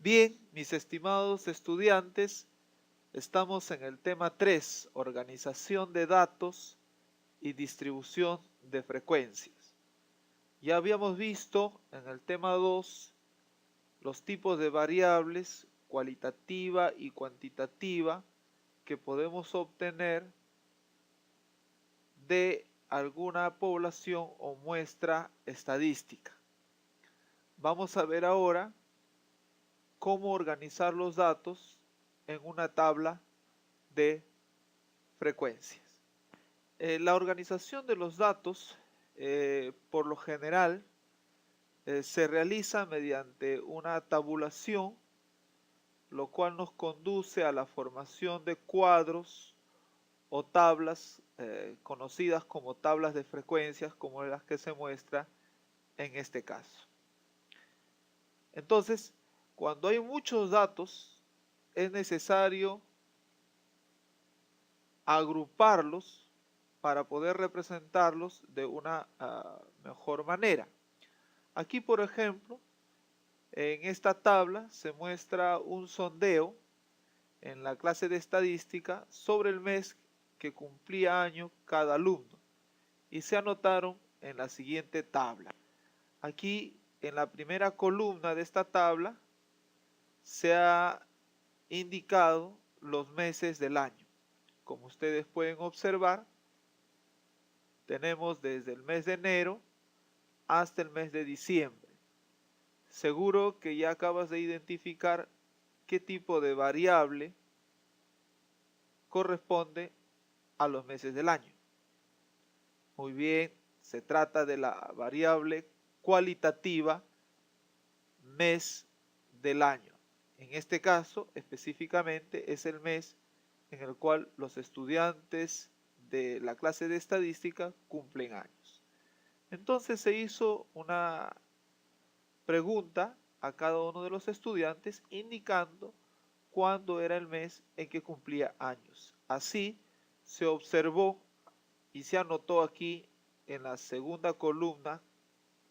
Bien, mis estimados estudiantes, estamos en el tema 3, organización de datos y distribución de frecuencias. Ya habíamos visto en el tema 2 los tipos de variables cualitativa y cuantitativa que podemos obtener de alguna población o muestra estadística. Vamos a ver ahora cómo organizar los datos en una tabla de frecuencias. La organización de los datos, por lo general, se realiza mediante una tabulación, lo cual nos conduce a la formación de cuadros o tablas conocidas como tablas de frecuencias, como las que se muestra en este caso. Entonces, cuando hay muchos datos, es necesario agruparlos para poder representarlos de una mejor manera. Aquí, por ejemplo, en esta tabla se muestra un sondeo en la clase de estadística sobre el mes que cumplía año cada alumno y se anotaron en la siguiente tabla. Aquí, en la primera columna de esta tabla, se ha indicado los meses del año. Como ustedes pueden observar, tenemos desde el mes de enero hasta el mes de diciembre. Seguro que ya acabas de identificar qué tipo de variable corresponde a los meses del año. Muy bien, se trata de la variable cualitativa mes del año. En este caso, específicamente, es el mes en el cual los estudiantes de la clase de estadística cumplen años. Entonces se hizo una pregunta a cada uno de los estudiantes indicando cuándo era el mes en que cumplía años. Así se observó y se anotó aquí en la segunda columna,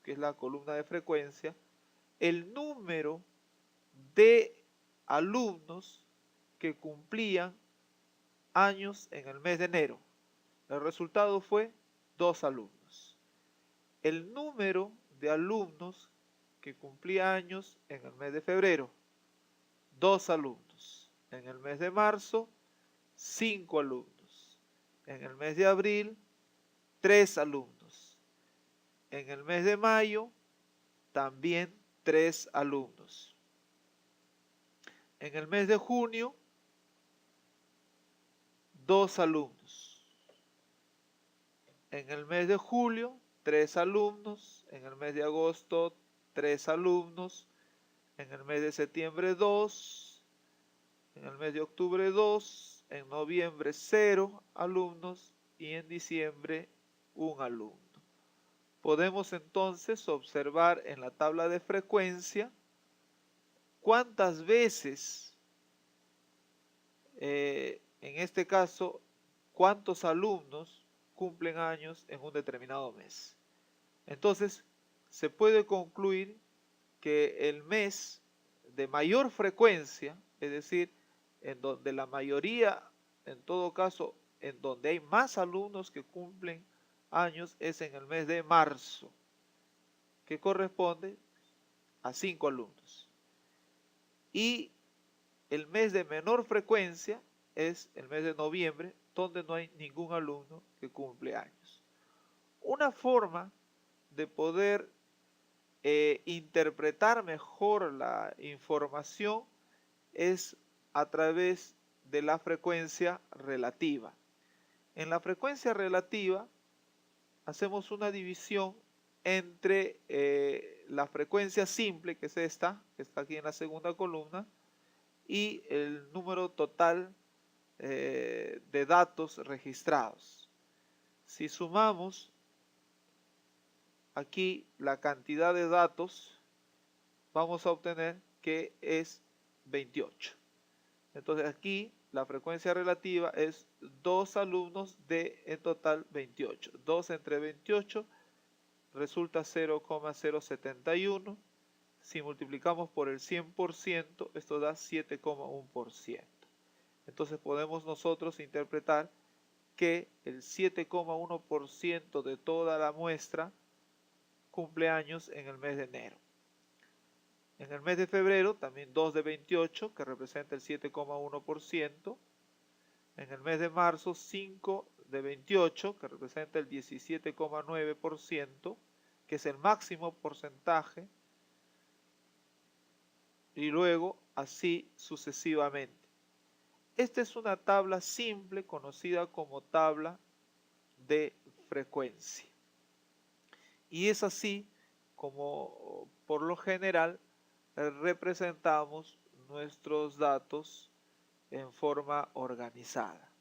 que es la columna de frecuencia, el número de alumnos que cumplían años en el mes de enero. El resultado fue 2 alumnos. El número de alumnos que cumplía años en el mes de febrero, 2 alumnos. En el mes de marzo, 5 alumnos. En el mes de abril, 3 alumnos. En el mes de mayo, también 3 alumnos. En el mes de junio, 2 alumnos. En el mes de julio, 3 alumnos. En el mes de agosto, 3 alumnos. En el mes de septiembre, 2. En el mes de octubre, 2. En noviembre, 0 alumnos. Y en diciembre, 1 alumno. Podemos entonces observar en la tabla de frecuencia cuántas veces, en este caso, cuántos alumnos cumplen años en un determinado mes. Entonces, se puede concluir que el mes de mayor frecuencia, es decir, en donde la mayoría, en todo caso, en donde hay más alumnos que cumplen años, es en el mes de marzo, que corresponde a 5 alumnos. Y el mes de menor frecuencia es el mes de noviembre, donde no hay ningún alumno que cumple años. Una forma de poder interpretar mejor la información es a través de la frecuencia relativa. En la frecuencia relativa hacemos una división entre la frecuencia simple, que es esta, que está aquí en la segunda columna, y el número total de datos registrados. Si sumamos aquí la cantidad de datos, vamos a obtener que es 28. Entonces aquí la frecuencia relativa es 2 alumnos de en total 28. 2 entre 28 resulta 0,071. Si multiplicamos por el 100%, esto da 7,1%. Entonces podemos nosotros interpretar que el 7,1% de toda la muestra cumple años en el mes de enero. En el mes de febrero, también 2 de 28, que representa el 7,1%. En el mes de marzo, 5 de 28, que representa el 17,9%, que es el máximo porcentaje. Y luego, así sucesivamente. Esta es una tabla simple conocida como tabla de frecuencia. Y es así como por lo general representamos nuestros datos en forma organizada.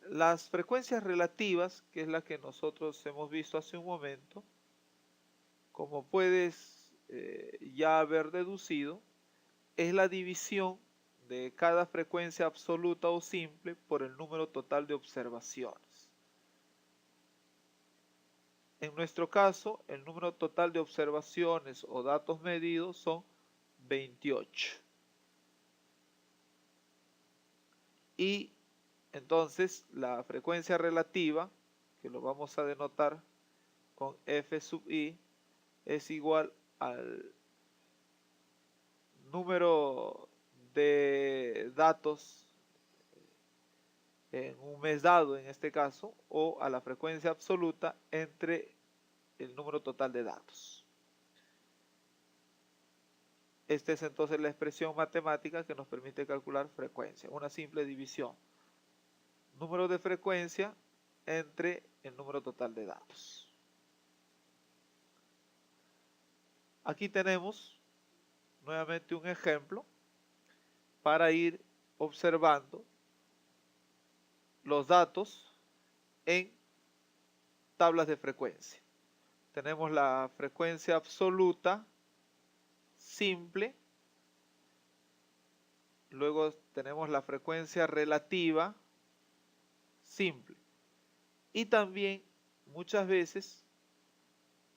Las frecuencias relativas, que es la que nosotros hemos visto hace un momento, como puedes ya haber deducido, es la división de cada frecuencia absoluta o simple por el número total de observaciones. En nuestro caso, el número total de observaciones o datos medidos son 28. Y entonces la frecuencia relativa, que lo vamos a denotar con f sub i, es igual al número de datos en un mes dado en este caso, o a la frecuencia absoluta entre el número total de datos. Esta es entonces la expresión matemática que nos permite calcular frecuencia, una simple división. Número de frecuencia entre el número total de datos. Aquí tenemos nuevamente un ejemplo para ir observando los datos en tablas de frecuencia. Tenemos la frecuencia absoluta simple, luego tenemos la frecuencia relativa simple, y también muchas veces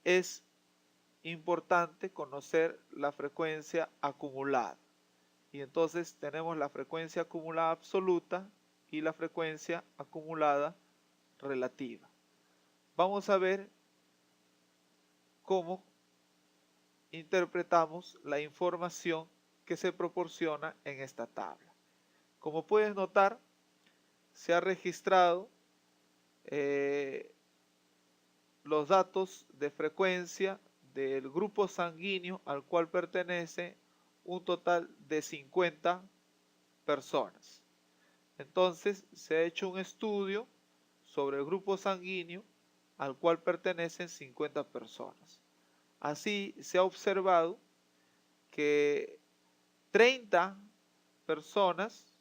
es importante conocer la frecuencia acumulada, y entonces tenemos la frecuencia acumulada absoluta y la frecuencia acumulada relativa. Vamos a ver cómo interpretamos la información que se proporciona en esta tabla. Como puedes notar, se ha registrado los datos de frecuencia del grupo sanguíneo al cual pertenece un total de 50 personas. Entonces se ha hecho un estudio sobre el grupo sanguíneo al cual pertenecen 50 personas. Así se ha observado que 30 personas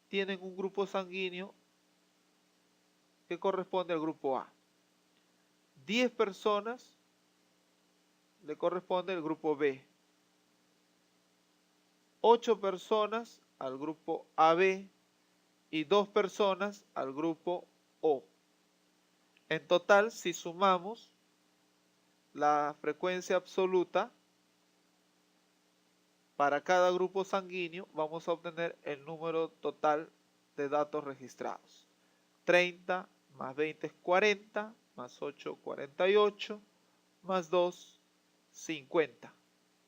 tienen un grupo sanguíneo que corresponde al grupo A. 10 personas le corresponde al grupo B. 8 personas al grupo AB y 2 personas al grupo O. En total, si sumamos la frecuencia absoluta para cada grupo sanguíneo, vamos a obtener el número total de datos registrados. 30 más 20 es 40, más 8, 48, más 2, 50,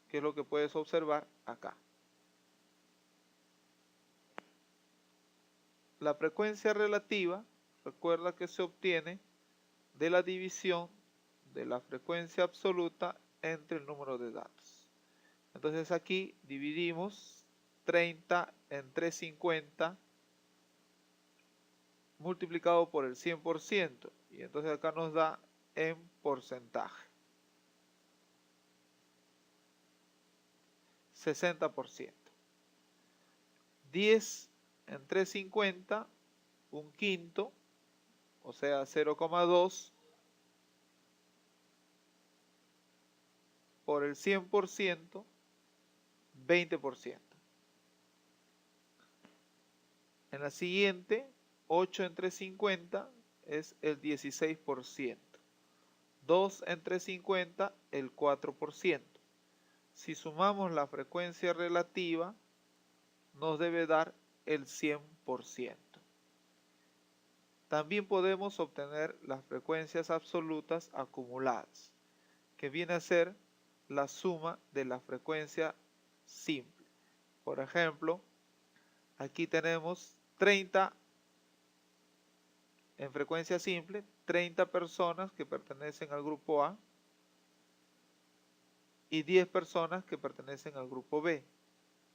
que es lo que puedes observar acá. La frecuencia relativa, recuerda que se obtiene de la división de la frecuencia absoluta entre el número de datos. Entonces aquí dividimos 30 entre 50 multiplicado por el 100%, y entonces acá nos da en porcentaje 60%. 10 entre 50, un quinto, o sea 0,2 por el 100%, 20%. En la siguiente, 8 entre 50 es el 16%. 2 entre 50, el 4%. Si sumamos la frecuencia relativa, nos debe dar el 100%. También podemos obtener las frecuencias absolutas acumuladas, que viene a ser la suma de la frecuencia simple. Por ejemplo, aquí tenemos 30 en frecuencia simple, 30 personas que pertenecen al grupo A y 10 personas que pertenecen al grupo B.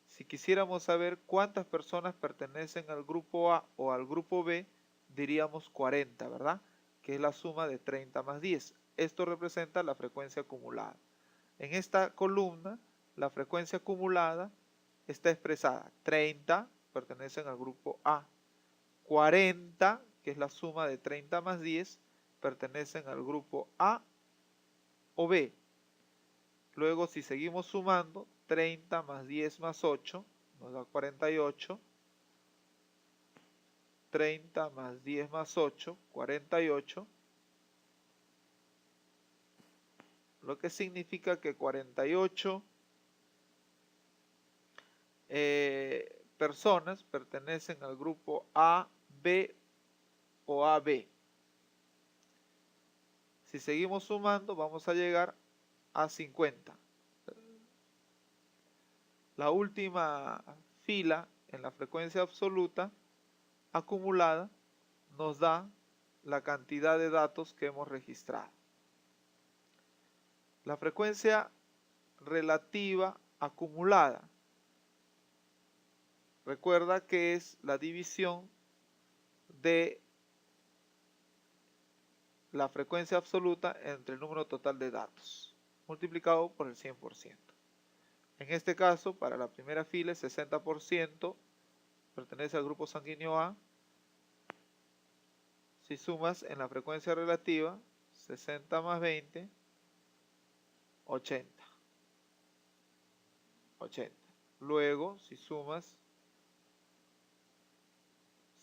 Si quisiéramos saber cuántas personas pertenecen al grupo A o al grupo B, diríamos 40, ¿verdad? Que es la suma de 30 más 10. Esto representa la frecuencia acumulada. En esta columna, la frecuencia acumulada está expresada. 30 pertenecen al grupo A. 40, que es la suma de 30 más 10, pertenecen al grupo A o B. Luego, si seguimos sumando, 30 más 10 más 8 nos da 48. 30 más 10 más 8, 48. Lo que significa que 48 personas pertenecen al grupo A, B o AB. Si seguimos sumando, vamos a llegar a 50. La última fila en la frecuencia absoluta acumulada nos da la cantidad de datos que hemos registrado. La frecuencia relativa acumulada, recuerda que es la división de la frecuencia absoluta entre el número total de datos, multiplicado por el 100%. En este caso, para la primera fila, el 60% pertenece al grupo sanguíneo A. Si sumas en la frecuencia relativa, 60 más 20, 80. 80. Luego, si sumas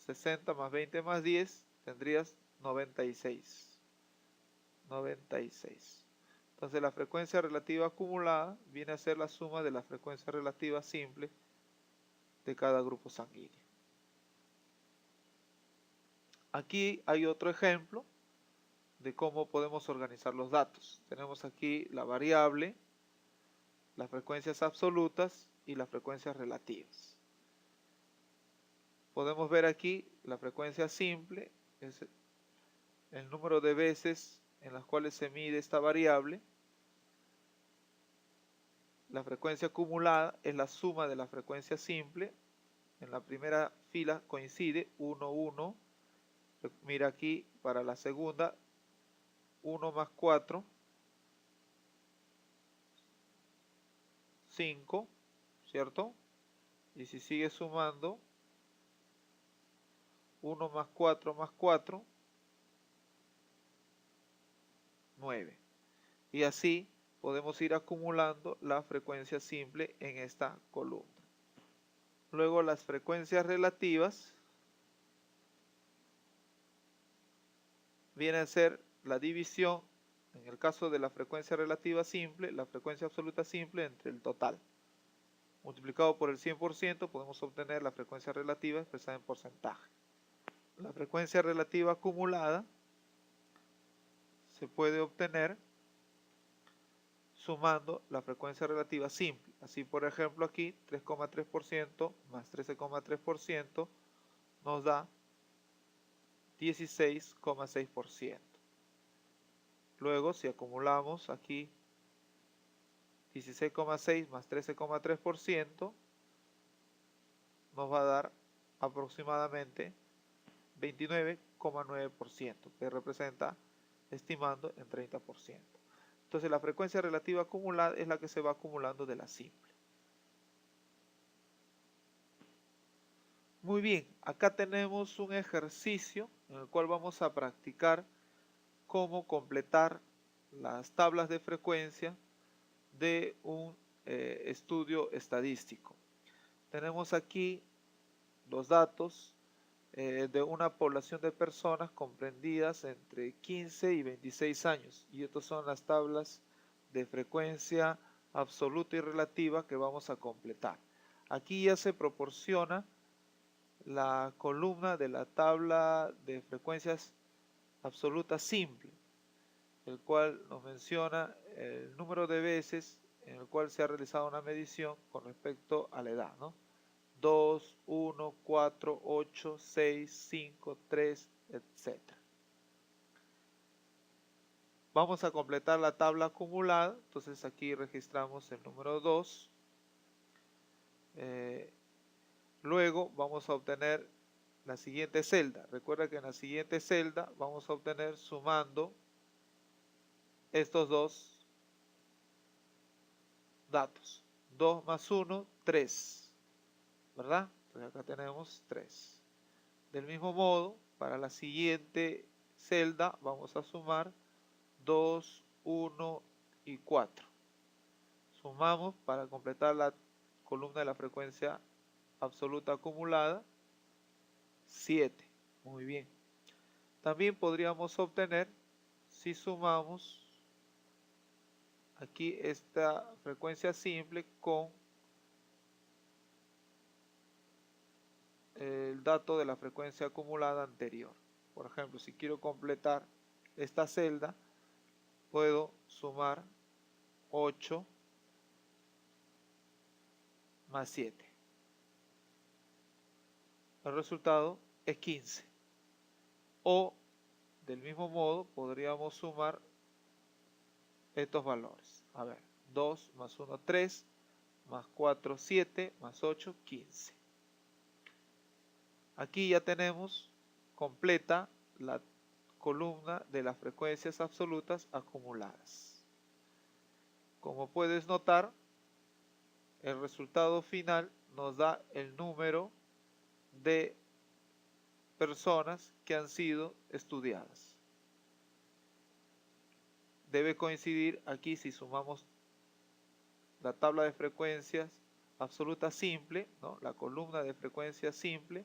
60 más 20 más 10, tendrías 96. 96. Entonces la frecuencia relativa acumulada viene a ser la suma de la frecuencia relativa simple de cada grupo sanguíneo. Aquí hay otro ejemplo de cómo podemos organizar los datos. Tenemos aquí la variable, las frecuencias absolutas y las frecuencias relativas. Podemos ver aquí la frecuencia simple, es el número de veces en las cuales se mide esta variable. La frecuencia acumulada es la suma de la frecuencia simple. En la primera fila coincide 1, 1. Mira aquí para la segunda, 1 más 4, 5, ¿cierto? Y si sigue sumando, 1 más 4 más 4, 9. Y así podemos ir acumulando la frecuencia simple en esta columna. Luego las frecuencias relativas viene a ser la división, en el caso de la frecuencia relativa simple, la frecuencia absoluta simple entre el total. Multiplicado por el 100% podemos obtener la frecuencia relativa expresada en porcentaje. La frecuencia relativa acumulada se puede obtener sumando la frecuencia relativa simple. Así, por ejemplo, aquí 3,3% más 13,3% nos da 16,6%. Luego, si acumulamos aquí 16,6 más 13,3%, nos va a dar aproximadamente 29,9%, que representa, estimando, en 30%. Entonces la frecuencia relativa acumulada es la que se va acumulando de la simple. Muy bien, acá tenemos un ejercicio en el cual vamos a practicar cómo completar las tablas de frecuencia de un estudio estadístico. Tenemos aquí los datos de una población de personas comprendidas entre 15 y 26 años. Y estas son las tablas de frecuencia absoluta y relativa que vamos a completar. Aquí ya se proporciona la columna de la tabla de frecuencias absolutas simple, el cual nos menciona el número de veces en el cual se ha realizado una medición con respecto a la edad, ¿no? 2, 1, 4, 8, 6, 5, 3, etc. Vamos a completar la tabla acumulada, entonces aquí registramos el número 2. Luego vamos a obtener la siguiente celda. Recuerda que en la siguiente celda vamos a obtener sumando estos dos datos. 2 más 1, 3. ¿Verdad? Entonces acá tenemos 3. Del mismo modo, para la siguiente celda vamos a sumar 2, 1 y 4. Sumamos para completar la columna de la frecuencia absoluta acumulada, 7. Muy bien. También podríamos obtener, si sumamos aquí esta frecuencia simple con el dato de la frecuencia acumulada anterior. Por ejemplo, si quiero completar esta celda, puedo sumar 8 más 7. El resultado es 15. O, del mismo modo, podríamos sumar estos valores. A ver, 2 más 1, 3, más 4, 7, más 8, 15. Aquí ya tenemos completa la columna de las frecuencias absolutas acumuladas. Como puedes notar, el resultado final nos da el número de personas que han sido estudiadas. Debe coincidir aquí, si sumamos la tabla de frecuencias absoluta simple, ¿no? La columna de frecuencia simple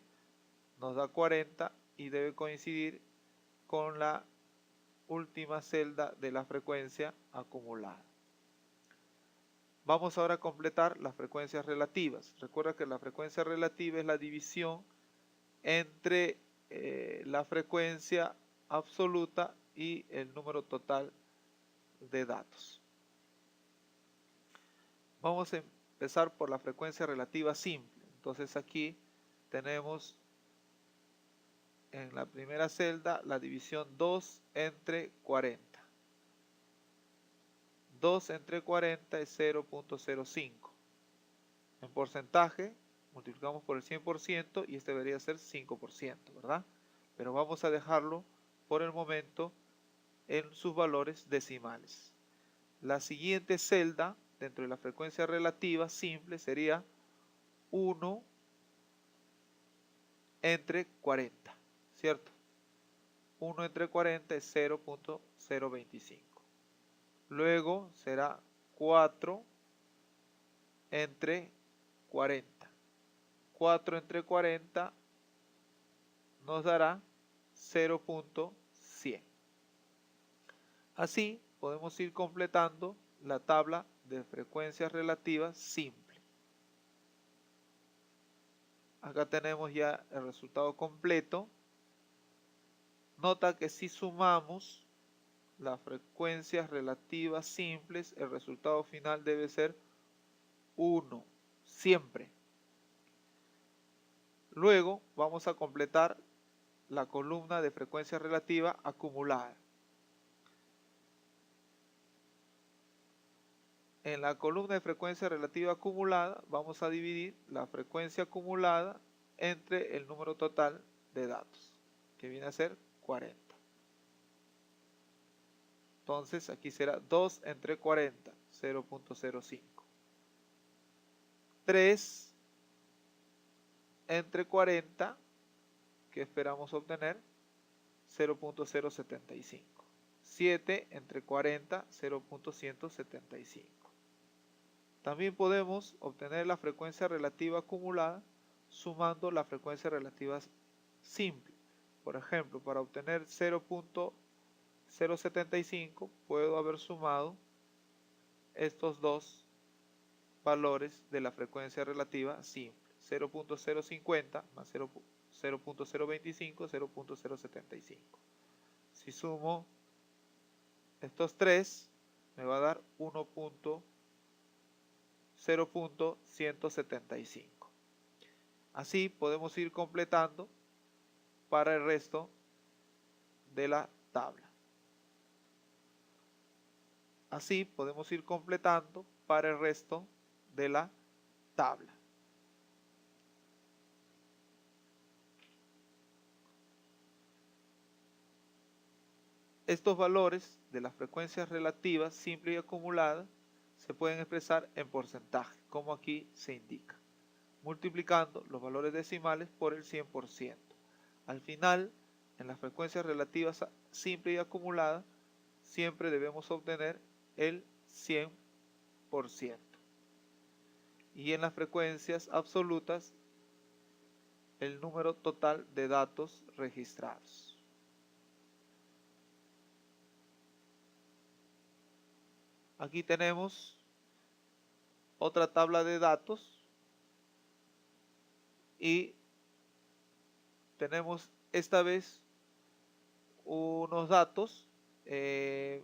nos da 40 y debe coincidir con la última celda de la frecuencia acumulada. Vamos ahora a completar las frecuencias relativas. Recuerda que la frecuencia relativa es la división entre la frecuencia absoluta y el número total de datos. Vamos a empezar por la frecuencia relativa simple. Entonces aquí tenemos en la primera celda la división 2 entre 40. 2 entre 40 es 0.05. En porcentaje, multiplicamos por el 100% y este debería ser 5%, ¿verdad? Pero vamos a dejarlo por el momento en sus valores decimales. La siguiente celda dentro de la frecuencia relativa simple sería 1 entre 40, ¿cierto? 1 entre 40 es 0.025. Luego será 4 entre 40. 4 entre 40 nos dará 0.100. Así podemos ir completando la tabla de frecuencias relativas simple. Acá tenemos ya el resultado completo. Nota que si sumamos las frecuencias relativas simples, el resultado final debe ser 1, siempre. Luego vamos a completar la columna de frecuencia relativa acumulada. En la columna de frecuencia relativa acumulada vamos a dividir la frecuencia acumulada entre el número total de datos, que viene a ser 40. Entonces aquí será 2 entre 40, 0.05. 3 entre 40, que esperamos obtener, 0.075. 7 entre 40, 0.175. También podemos obtener la frecuencia relativa acumulada sumando las frecuencias relativas simple. Por ejemplo, para obtener 0.075 puedo haber sumado estos dos valores de la frecuencia relativa simple. 0.050 más 0.025, 0.075. Si sumo estos tres, me va a dar 0.175. Así podemos ir completando para el resto de la tabla. Así podemos ir completando para el resto de la tabla. Estos valores de las frecuencias relativas simple y acumulada se pueden expresar en porcentaje, como aquí se indica, multiplicando los valores decimales por el 100%. Al final, en las frecuencias relativas simple y acumulada, siempre debemos obtener el 100%. Y en las frecuencias absolutas, el número total de datos registrados. Aquí tenemos otra tabla de datos y tenemos esta vez unos datos que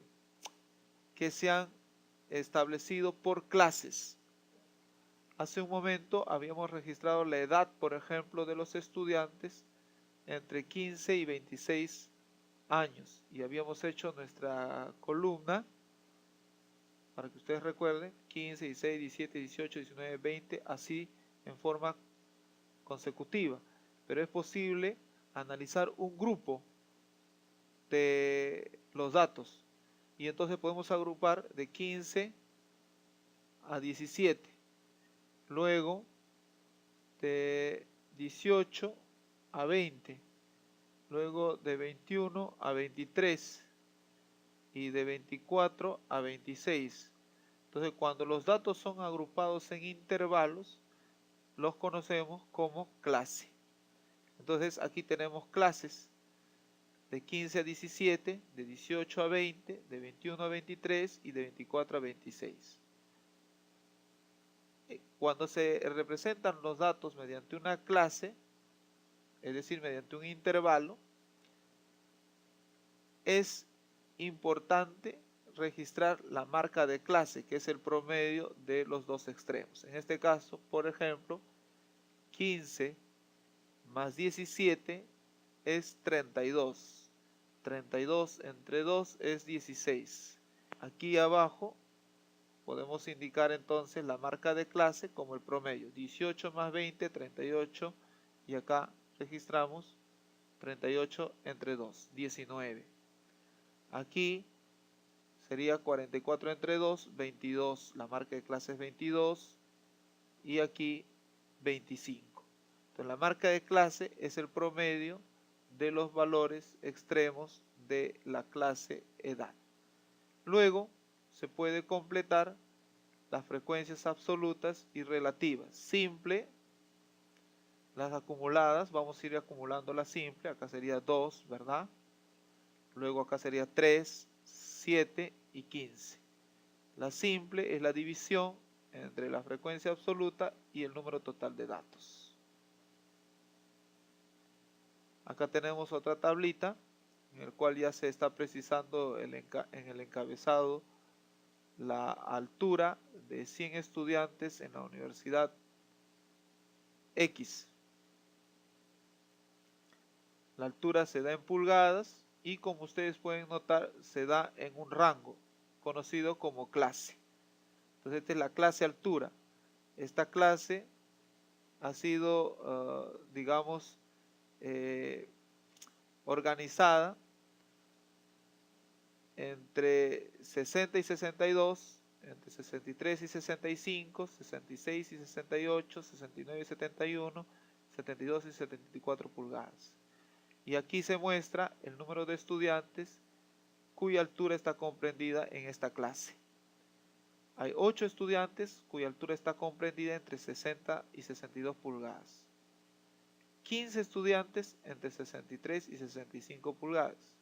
se han establecido por clases. Hace un momento habíamos registrado la edad, por ejemplo, de los estudiantes entre 15 y 26 años y habíamos hecho nuestra columna, para que ustedes recuerden, 15, 16, 17, 18, 19, 20, así en forma consecutiva. Pero es posible analizar un grupo de los datos y entonces podemos agrupar de 15 a 17, luego de 18 a 20, luego de 21 a 23 y de 24 a 26. Entonces, cuando los datos son agrupados en intervalos, los conocemos como clase. Entonces, aquí tenemos clases de 15 a 17, de 18 a 20, de 21 a 23 y de 24 a 26. Cuando se representan los datos mediante una clase, es decir, mediante un intervalo, es importante registrar la marca de clase, que es el promedio de los dos extremos. En este caso, por ejemplo, 15 más 17 es 32. 32 entre 2 es 16. Aquí abajo podemos indicar entonces la marca de clase como el promedio. 18 más 20, 38. Y acá registramos 38 entre 2, 19. Aquí sería 44 entre 2, 22. La marca de clase es 22. Y aquí 25. Entonces la marca de clase es el promedio de los valores extremos de la clase edad. Luego se puede completar las frecuencias absolutas y relativas. Simple, las acumuladas, vamos a ir acumulando la simple, acá sería 2, ¿verdad? Luego acá sería 3, 7 y 15. La simple es la división entre la frecuencia absoluta y el número total de datos. Acá tenemos otra tablita en el cual ya se está precisando en el encabezado la altura de 100 estudiantes en la Universidad X. La altura se da en pulgadas y, como ustedes pueden notar, se da en un rango conocido como clase. Entonces esta es la clase altura. Esta clase ha sido, digamos, organizada entre 60 y 62, entre 63 y 65, 66 y 68, 69 y 71, 72 y 74 pulgadas. Y aquí se muestra el número de estudiantes cuya altura está comprendida en esta clase. Hay 8 estudiantes cuya altura está comprendida entre 60 y 62 pulgadas. 15 estudiantes entre 63 y 65 pulgadas.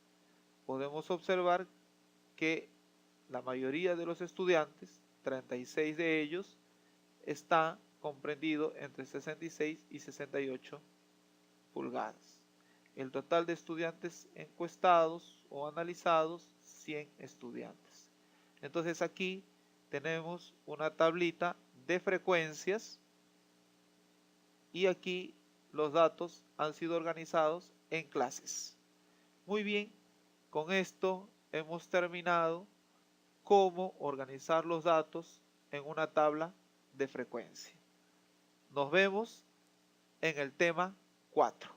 Podemos observar que la mayoría de los estudiantes, 36 de ellos, está comprendido entre 66 y 68 pulgadas. El total de estudiantes encuestados o analizados, 100 estudiantes. Entonces aquí tenemos una tablita de frecuencias y aquí los datos han sido organizados en clases. Muy bien, con esto hemos terminado cómo organizar los datos en una tabla de frecuencia. Nos vemos en el tema 4.